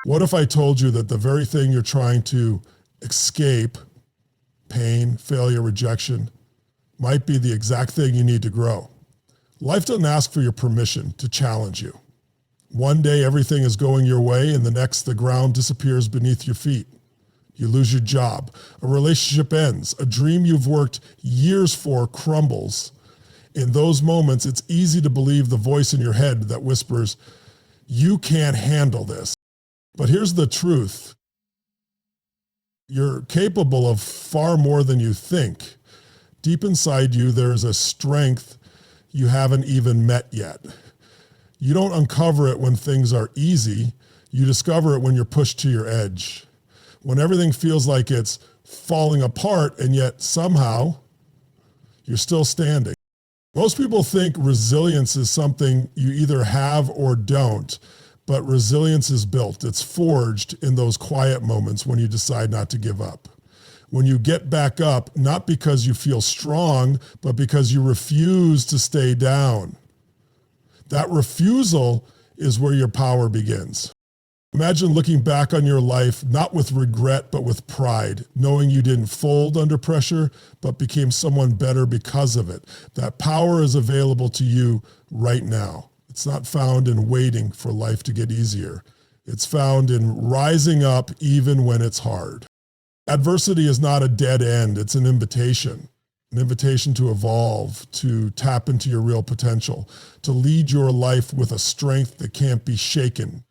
What if I told you that the very thing you're trying to escape, pain, failure, rejection, might be the exact thing you need to grow? Life doesn't ask for your permission to challenge you. One day everything is going your way, and the next the ground disappears beneath your feet. You lose your job, a relationship ends, a dream you've worked years for crumbles. In those moments, it's easy to believe the voice in your head that whispers, "You can't handle this." But here's the truth. You're capable of far more than you think. Deep inside you, there is a strength you haven't even met yet. You don't uncover it when things are easy. You discover it when you're pushed to your edge. When everything feels like it's falling apart, and yet somehow you're still standing. Most people think resilience is something you either have or don't, but resilience is built. It's forged in those quiet moments when you decide not to give up. When you get back up, not because you feel strong, but because you refuse to stay down. That refusal is where your power begins. Imagine looking back on your life, not with regret, but with pride, knowing you didn't fold under pressure, but became someone better because of it. That power is available to you right now. It's not found in waiting for life to get easier. It's found in rising up even when it's hard. Adversity is not a dead end. It's an invitation to evolve, to tap into your real potential, to lead your life with a strength that can't be shaken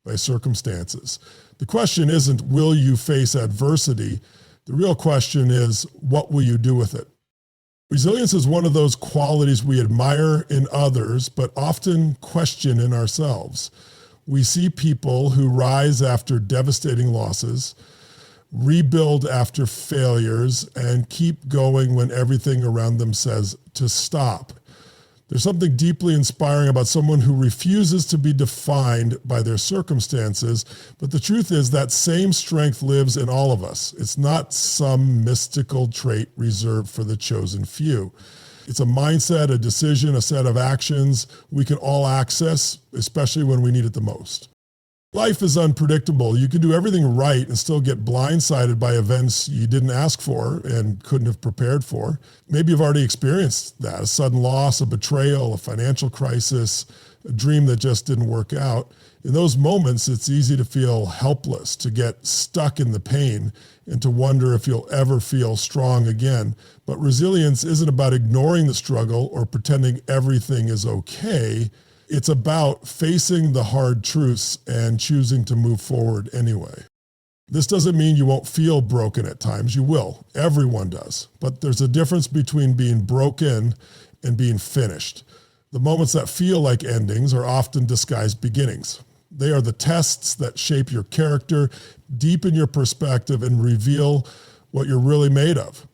by circumstances. The question isn't, will you face adversity? The real question is, what will you do with it? Resilience is one of those qualities we admire in others, but often question in ourselves. We see people who rise after devastating losses, rebuild after failures, and keep going when everything around them says to stop. There's something deeply inspiring about someone who refuses to be defined by their circumstances, but the truth is that same strength lives in all of us. It's not some mystical trait reserved for the chosen few. It's a mindset, a decision, a set of actions we can all access, especially when we need it the most. Life is unpredictable. You can do everything right and still get blindsided by events you didn't ask for and couldn't have prepared for. Maybe you've already experienced that, a sudden loss, a betrayal, a financial crisis, a dream that just didn't work out. In those moments, it's easy to feel helpless, to get stuck in the pain, and to wonder if you'll ever feel strong again. But resilience isn't about ignoring the struggle or pretending everything is okay. It's about facing the hard truths and choosing to move forward anyway. This doesn't mean you won't feel broken at times. You will. Everyone does. But there's a difference between being broken and being finished. The moments that feel like endings are often disguised beginnings. They are the tests that shape your character, deepen your perspective, and reveal what you're really made of.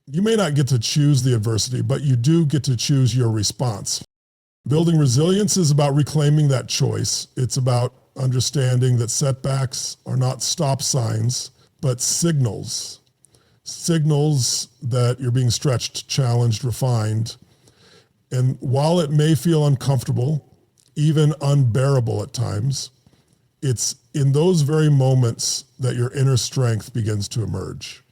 You may not get to choose the adversity, but you do get to choose your response. Building resilience is about reclaiming that choice. It's about understanding that setbacks are not stop signs, but signals. Signals that you're being stretched, challenged, refined. And while it may feel uncomfortable, even unbearable at times, it's in those very moments that your inner strength begins to emerge.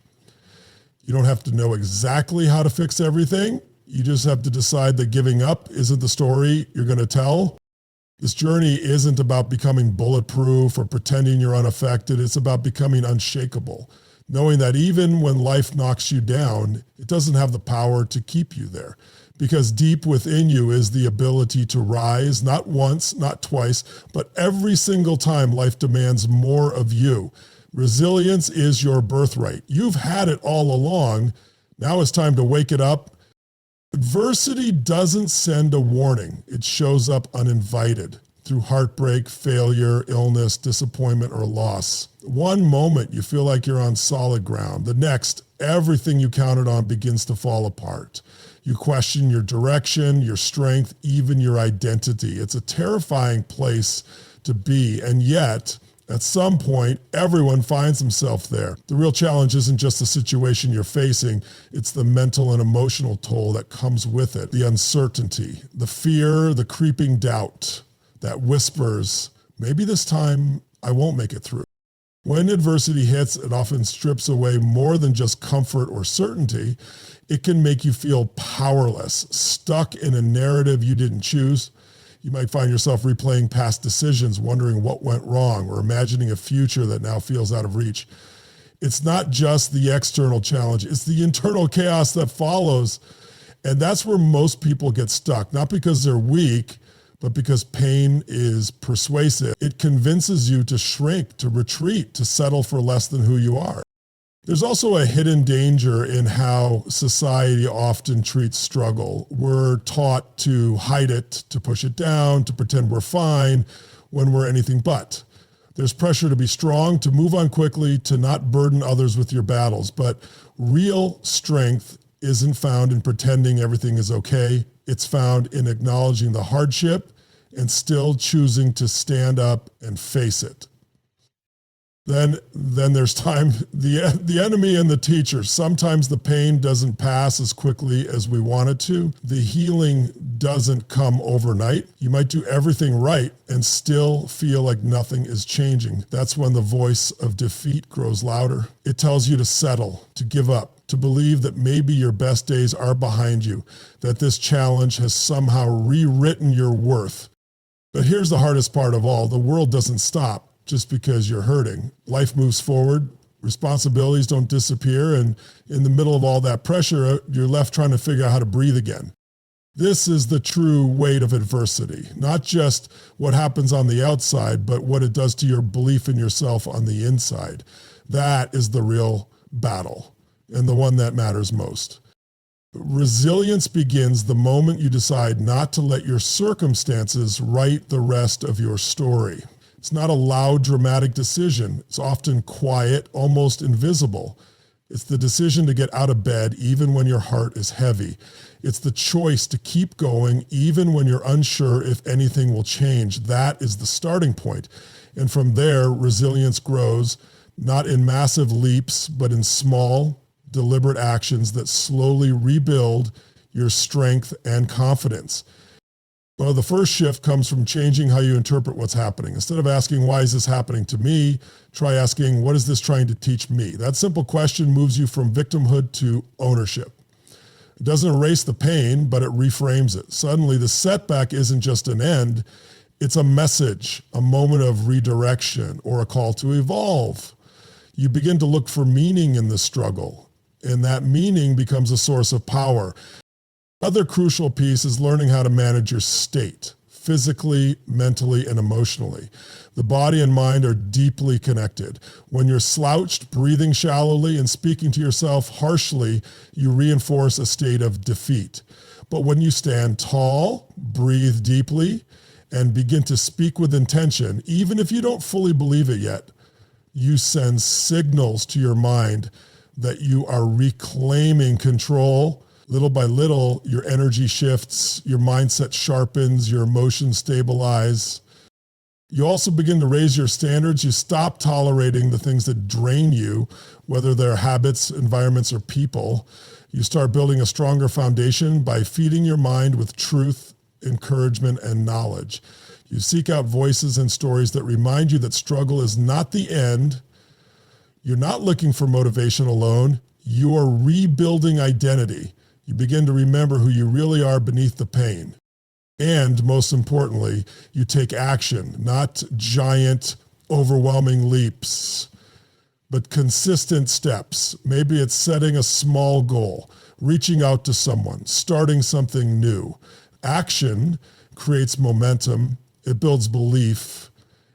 You don't have to know exactly how to fix everything. You just have to decide that giving up isn't the story you're going to tell. This journey isn't about becoming bulletproof or pretending you're unaffected. It's about becoming unshakable, knowing that even when life knocks you down, it doesn't have the power to keep you there. Because deep within you is the ability to rise, not once, not twice, but every single time life demands more of you. Resilience is your birthright. You've had it all along. Now it's time to wake it up. Adversity doesn't send a warning. It shows up uninvited through heartbreak, failure, illness, disappointment, or loss. One moment you feel like you're on solid ground. The next, everything you counted on begins to fall apart. You question your direction, your strength, even your identity. It's a terrifying place to be, and yet, at some point, everyone finds himself there. The real challenge isn't just the situation you're facing, it's the mental and emotional toll that comes with it. The uncertainty, the fear, the creeping doubt that whispers, maybe this time I won't make it through. When adversity hits, it often strips away more than just comfort or certainty. It can make you feel powerless, stuck in a narrative you didn't choose. You might find yourself replaying past decisions, wondering what went wrong, or imagining a future that now feels out of reach. It's not just the external challenge, it's the internal chaos that follows. And that's where most people get stuck, not because they're weak, but because pain is persuasive. It convinces you to shrink, to retreat, to settle for less than who you are. There's also a hidden danger in how society often treats struggle. We're taught to hide it, to push it down, to pretend we're fine when we're anything but. There's pressure to be strong, to move on quickly, to not burden others with your battles. But real strength isn't found in pretending everything is okay. It's found in acknowledging the hardship and still choosing to stand up and face it. Then there's time, the enemy and the teacher. Sometimes the pain doesn't pass as quickly as we want it to. The healing doesn't come overnight. You might do everything right and still feel like nothing is changing. That's when the voice of defeat grows louder. It tells you to settle, to give up, to believe that maybe your best days are behind you, that this challenge has somehow rewritten your worth. But here's the hardest part of all. The world doesn't stop just because you're hurting. Life moves forward, responsibilities don't disappear, and in the middle of all that pressure, you're left trying to figure out how to breathe again. This is the true weight of adversity, not just what happens on the outside, but what it does to your belief in yourself on the inside. That is the real battle, and the one that matters most. Resilience begins the moment you decide not to let your circumstances write the rest of your story. It's not a loud, dramatic decision. It's often quiet, almost invisible. It's the decision to get out of bed even when your heart is heavy. It's the choice to keep going even when you're unsure if anything will change. That is the starting point. And from there, resilience grows, not in massive leaps, but in small, deliberate actions that slowly rebuild your strength and confidence. Well, the first shift comes from changing how you interpret what's happening. Instead of asking, why is this happening to me? Try asking, what is this trying to teach me? That simple question moves you from victimhood to ownership. It doesn't erase the pain, but it reframes it. Suddenly, the setback isn't just an end. It's a message, a moment of redirection, or a call to evolve. You begin to look for meaning in the struggle, and that meaning becomes a source of power. Other crucial piece is learning how to manage your state, physically, mentally, and emotionally. The body and mind are deeply connected. When you're slouched, breathing shallowly, and speaking to yourself harshly, you reinforce a state of defeat. But when you stand tall, breathe deeply, and begin to speak with intention, even if you don't fully believe it yet, you send signals to your mind that you are reclaiming control. Little by little, your energy shifts, your mindset sharpens, your emotions stabilize. You also begin to raise your standards. You stop tolerating the things that drain you, whether they're habits, environments, or people. You start building a stronger foundation by feeding your mind with truth, encouragement, and knowledge. You seek out voices and stories that remind you that struggle is not the end. You're not looking for motivation alone. You are rebuilding identity. You begin to remember who you really are beneath the pain. And most importantly, you take action, not giant, overwhelming leaps, but consistent steps. Maybe it's setting a small goal, reaching out to someone, starting something new. Action creates momentum, it builds belief,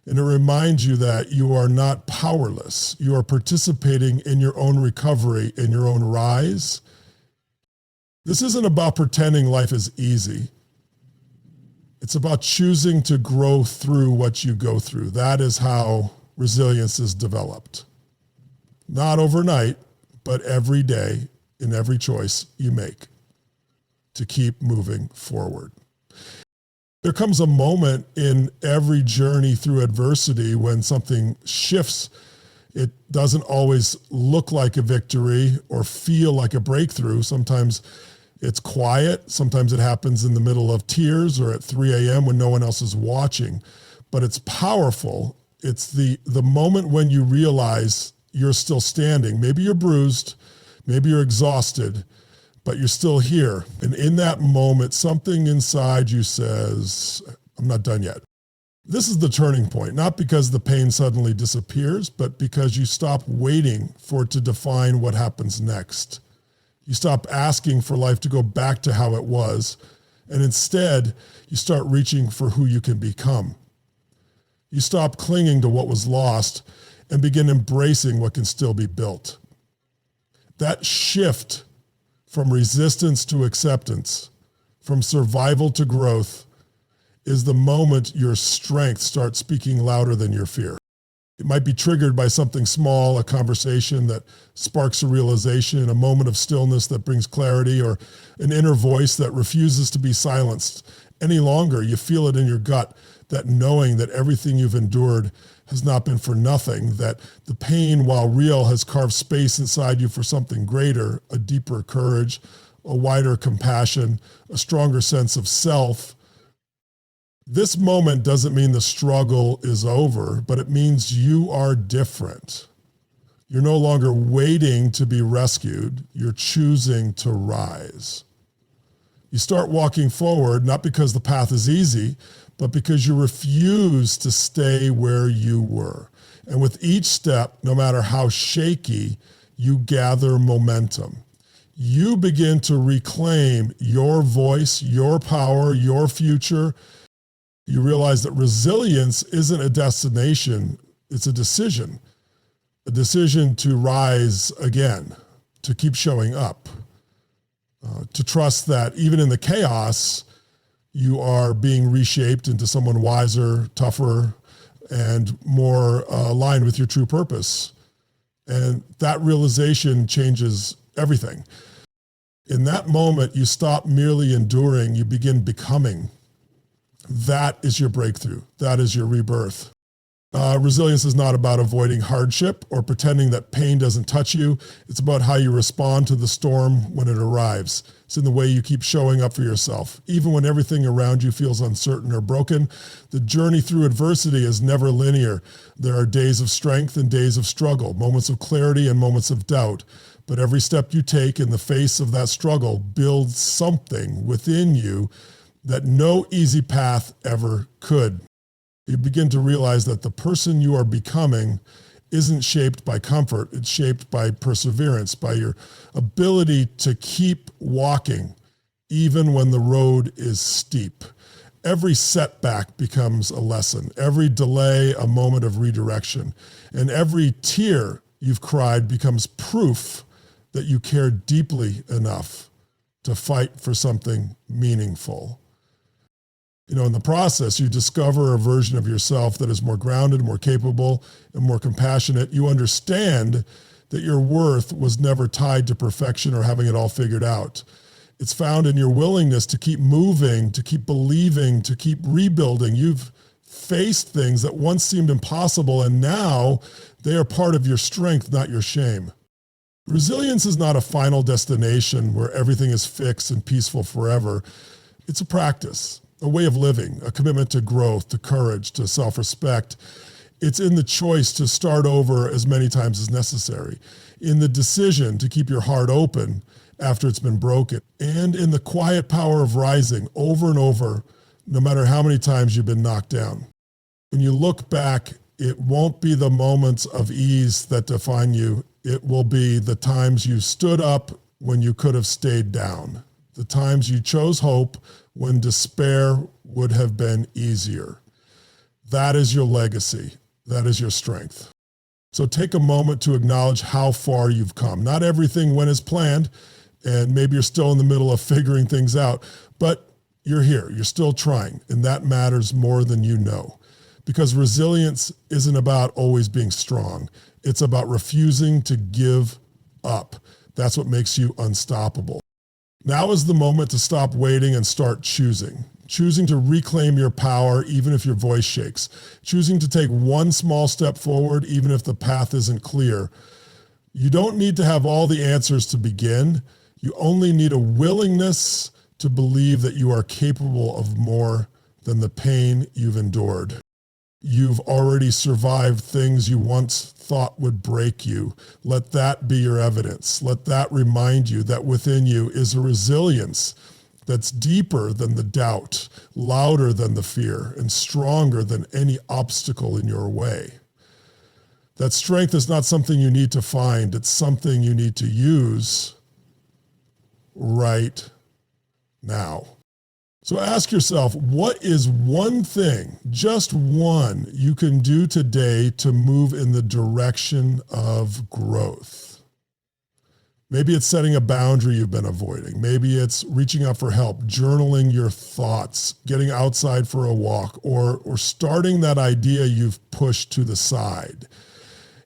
and it reminds you that you are not powerless. You are participating in your own recovery, in your own rise. This isn't about pretending life is easy. It's about choosing to grow through what you go through. That is how resilience is developed. Not overnight, but every day in every choice you make to keep moving forward. There comes a moment in every journey through adversity when something shifts. It doesn't always look like a victory or feel like a breakthrough. Sometimes it's quiet. Sometimes it happens in the middle of tears or at 3 a.m. when no one else is watching. But it's powerful It's the moment when you realize you're still standing. Maybe you're bruised, maybe you're exhausted, but you're still here. And in that moment, something inside you says, I'm not done yet. This is the turning point, not because the pain suddenly disappears, but because you stop waiting for it to define what happens next. You stop asking for life to go back to how it was, and instead, you start reaching for who you can become. You stop clinging to what was lost and begin embracing what can still be built. That shift from resistance to acceptance, from survival to growth, is the moment your strength starts speaking louder than your fear. It might be triggered by something small, a conversation that sparks a realization, a moment of stillness that brings clarity, or an inner voice that refuses to be silenced any longer. You feel it in your gut, that knowing that everything you've endured has not been for nothing, that the pain, while real, has carved space inside you for something greater, a deeper courage, a wider compassion, a stronger sense of self. This moment doesn't mean the struggle is over, but it means you are different. You're no longer waiting to be rescued. You're choosing to rise. You start walking forward, not because the path is easy, but because you refuse to stay where you were. And with each step, no matter how shaky, you gather momentum. You begin to reclaim your voice, your power, your future. You realize that resilience isn't a destination, it's a decision to rise again, to keep showing up, to trust that even in the chaos, you are being reshaped into someone wiser, tougher, and more aligned with your true purpose. And that realization changes everything. In that moment, you stop merely enduring, you begin becoming. That is your breakthrough. That is your rebirth. Resilience is not about avoiding hardship or pretending that pain doesn't touch you. It's about how you respond to the storm when it arrives. It's in the way you keep showing up for yourself. Even when everything around you feels uncertain or broken, the journey through adversity is never linear. There are days of strength and days of struggle, moments of clarity and moments of doubt. But every step you take in the face of that struggle builds something within you that no easy path ever could. You begin to realize that the person you are becoming isn't shaped by comfort. It's shaped by perseverance, by your ability to keep walking even when the road is steep. Every setback becomes a lesson, every delay a moment of redirection, and every tear you've cried becomes proof that you care deeply enough to fight for something meaningful. In the process, you discover a version of yourself that is more grounded, more capable, and more compassionate. You understand that your worth was never tied to perfection or having it all figured out. It's found in your willingness to keep moving, to keep believing, to keep rebuilding. You've faced things that once seemed impossible, and now they are part of your strength, not your shame. Resilience is not a final destination where everything is fixed and peaceful forever. It's a practice, a way of living, a commitment to growth, to courage, to self-respect. It's in the choice to start over as many times as necessary, in the decision to keep your heart open after it's been broken, and in the quiet power of rising over and over, no matter how many times you've been knocked down. When you look back, it won't be the moments of ease that define you. It will be the times you stood up when you could have stayed down, the times you chose hope when despair would have been easier. That is your legacy. That is your strength. So take a moment to acknowledge how far you've come. Not everything went as planned, and maybe you're still in the middle of figuring things out, but you're here. You're still trying, and that matters more than you know. Because resilience isn't about always being strong. It's about refusing to give up. That's what makes you unstoppable. Now is the moment to stop waiting and start choosing. Choosing to reclaim your power even if your voice shakes. Choosing to take one small step forward even if the path isn't clear. You don't need to have all the answers to begin. You only need a willingness to believe that you are capable of more than the pain you've endured. You've already survived things you once thought would break you. Let that be your evidence. Let that remind you that within you is a resilience that's deeper than the doubt, louder than the fear, and stronger than any obstacle in your way. That strength is not something you need to find. It's something you need to use right now. So ask yourself, what is one thing, just one, you can do today to move in the direction of growth? Maybe it's setting a boundary you've been avoiding. Maybe it's reaching out for help, journaling your thoughts, getting outside for a walk, or starting that idea you've pushed to the side.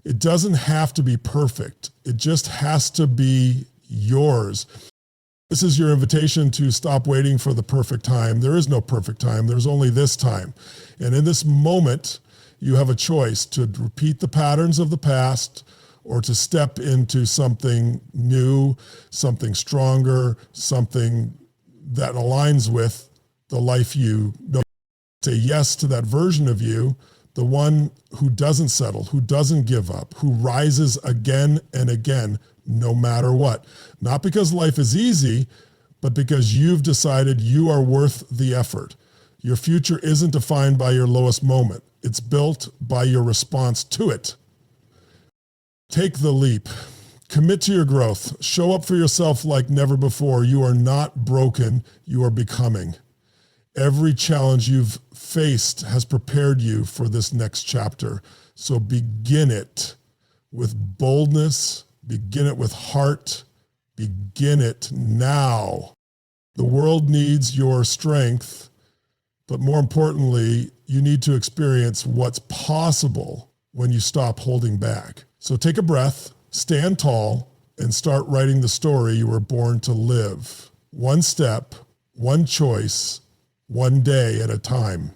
It doesn't have to be perfect. It just has to be yours. This is your invitation to stop waiting for the perfect time. There is no perfect time. There's only this time. And in this moment, you have a choice to repeat the patterns of the past or to step into something new, something stronger, something that aligns with the life you know. Say yes to that version of you, the one who doesn't settle, who doesn't give up, who rises again and again, no matter what. Not because life is easy, but because you've decided you are worth the effort. Your future isn't defined by your lowest moment. It's built by your response to it. Take the leap. Commit to your growth. Show up for yourself like never before. You are not broken. You are becoming. Every challenge you've faced has prepared you for this next chapter. So begin it with boldness. Begin it with heart. Begin it now. The world needs your strength, but more importantly, you need to experience what's possible when you stop holding back. So take a breath, stand tall, and start writing the story you were born to live. One step, one choice, one day at a time.